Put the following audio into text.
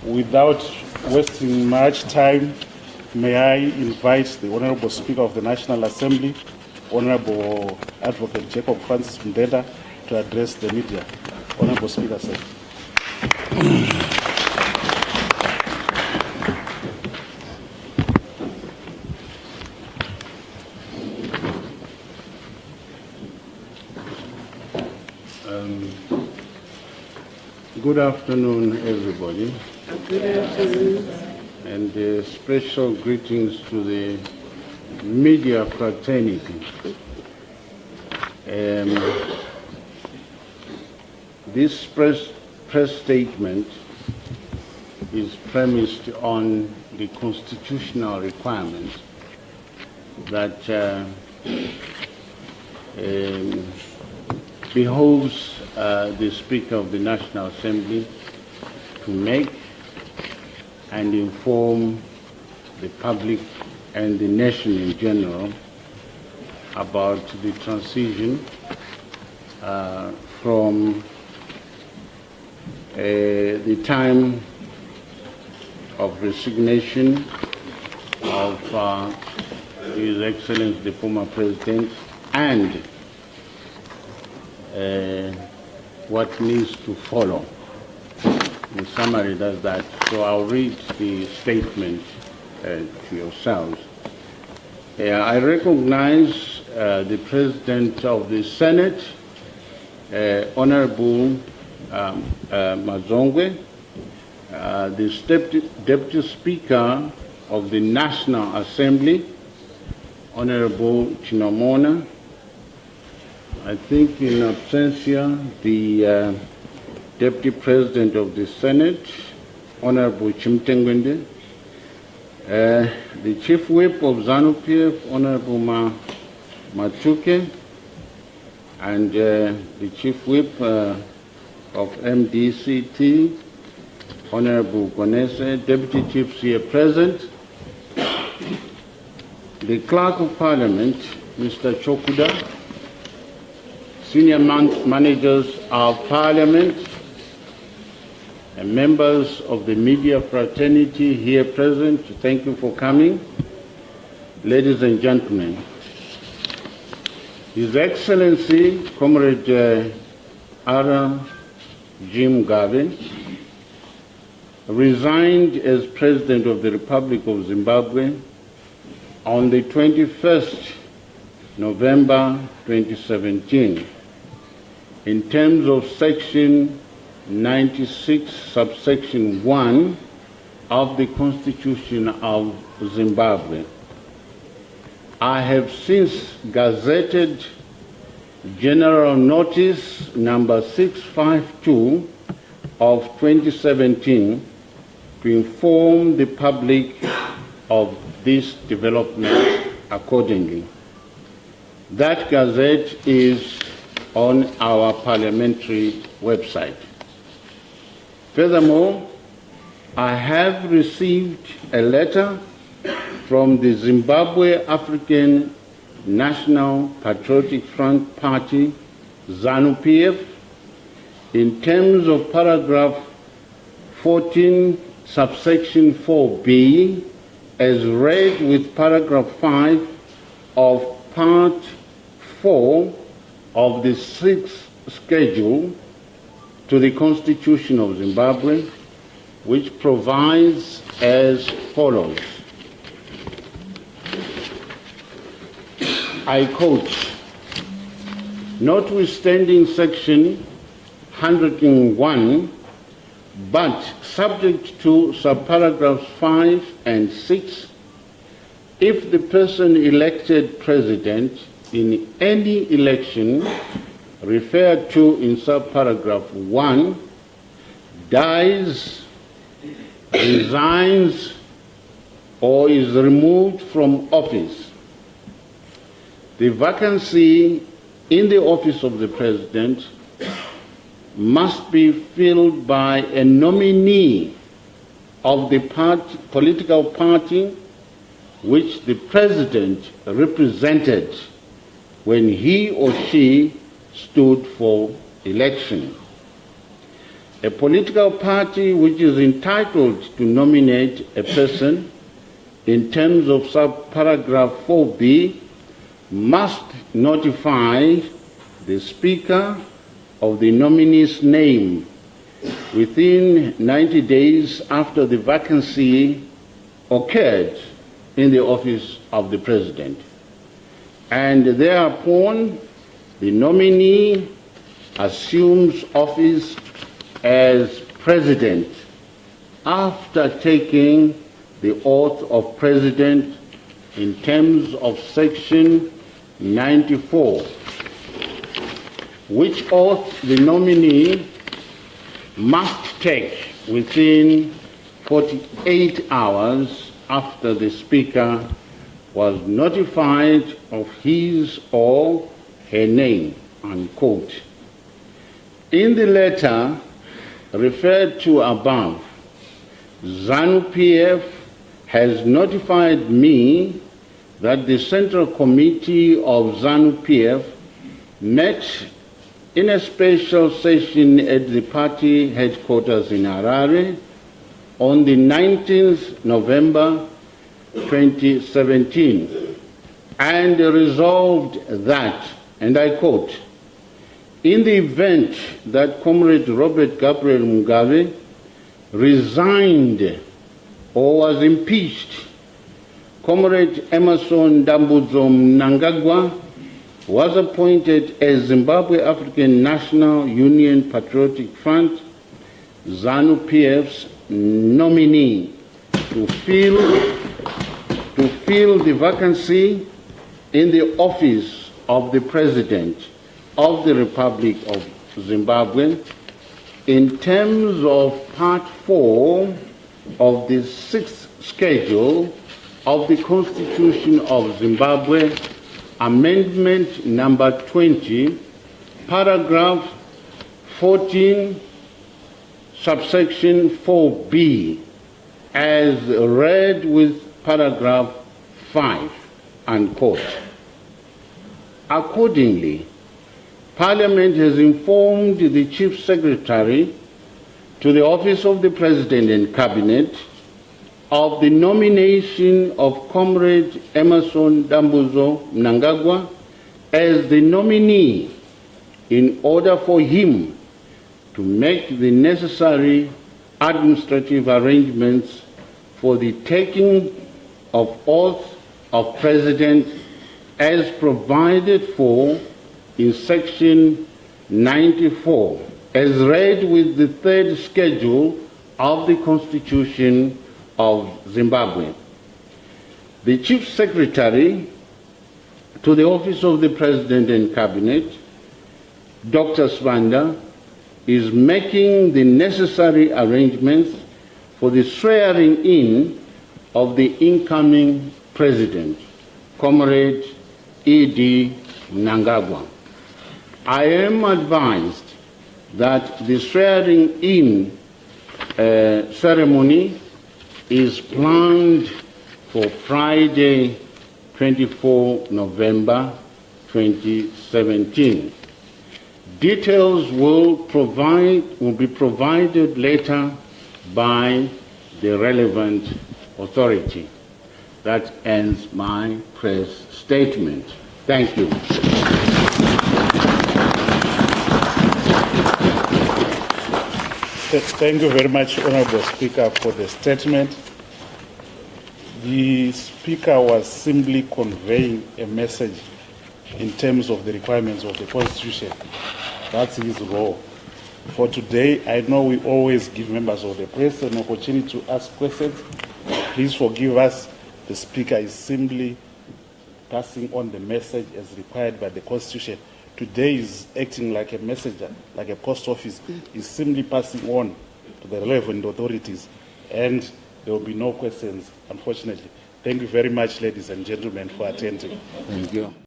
Without wasting much time, may I invite the Honorable Speaker of the National Assembly, Honorable Advocate Jacob Francis Mdenda, to address the media. Honorable Speaker, sir. Good afternoon, everybody. Good afternoon. And special greetings to the media fraternity. This press statement is premised on the constitutional requirement that behoves the Speaker of the National Assembly to make and inform the public and the nation in general about the transition from the time of resignation of His Excellency the former President and what needs to follow. In summary, that's that. So I'll read the statement to yourselves. I recognize the President of the Senate, Honorable Mazongwe, the Deputy Speaker of the National Assembly, Honorable Chinomona. I think in absentia, the Deputy President of the Senate, Honorable Chimtengwende, the Chief Whip of ZANU-PF, Honorable Machuke, and the Chief Whip of MDCT, Honorable Gonese, Deputy Chiefs here present, the Clerk of Parliament, Mr. Chokuda, Senior Managers of Parliament, and members of the media fraternity here present, thank you for coming. Ladies and gentlemen, His Excellency, Comrade Ara Jim Gabe, resigned as President of the Republic of Zimbabwe on the 21st November 2017. In terms of Section 96, subsection 1 of the Constitution of Zimbabwe. I have since gazetted General Notice number 652 of 2017 to inform the public of this development accordingly. That gazette is on our parliamentary website. Furthermore, I have received a letter from the Zimbabwe African National Patriotic Front Party, ZANU-PF, in terms of paragraph 14, subsection 4B, as read with paragraph 5 of part 4 of the 6th schedule to the Constitution of Zimbabwe, which provides as follows. I quote, notwithstanding section 101, but subject to subparagraphs 5 and 6, if the person elected president in any election referred to in subparagraph 1 dies, resigns, or is removed from office, the vacancy in the office of the president must be filled by a nominee of the political party which the president represented when he or she stood for election. A political party which is entitled to nominate a person in terms of subparagraph 4b must notify the Speaker of the nominee's name within 90 days after the vacancy occurred in the office of the President. And thereupon, the nominee assumes office as President after taking the oath of President in terms of Section 94, which oath the nominee must take within 48 hours after the Speaker was notified of his or her name, unquote. In the letter referred to above, ZANU-PF has notified me that the Central Committee of ZANU-PF met in a special session at the party headquarters in Harare on the 19th November 2017 and resolved that, and I quote, in the event that Comrade Robert Gabriel Mugabe resigned or was impeached, Comrade Emmerson Dambudzo Mnangagwa was appointed as Zimbabwe African National Union Patriotic Front, ZANU-PF's nominee to fill the vacancy in the office of the President of the Republic of Zimbabwe in terms of Part 4 of the 6th schedule of the Constitution of Zimbabwe, Amendment number 20, paragraph 14, subsection 4b, as read with paragraph 5, unquote. Accordingly, Parliament has informed the Chief Secretary to the Office of the President and Cabinet of the nomination of Comrade Emmerson Dambudzo Mnangagwa as the nominee in order for him to make the necessary administrative arrangements for the taking of oath of President as provided for in Section 94, as read with the 3rd schedule of the Constitution of Zimbabwe. The Chief Secretary to the Office of the President and Cabinet, Dr. Swanda, is making the necessary arrangements for the swearing in of the incoming President, Comrade E.D. Mnangagwa. I am advised that the swearing in ceremony is planned for Friday, 24 November 2017. Details will be provided later by the relevant authority. That ends my press statement. Thank you. Thank you very much, Honorable Speaker, for the statement. The Speaker was simply conveying a message in terms of the requirements of the Constitution. That's his role. For today, I know we always give members of the press an opportunity to ask questions. Please forgive us. The Speaker is simply passing on the message as required by the Constitution. Today is acting like a messenger, like a post office. Is simply passing on to the relevant authorities, and there will be no questions, unfortunately. Thank you very much, ladies and gentlemen, for attending. Thank you.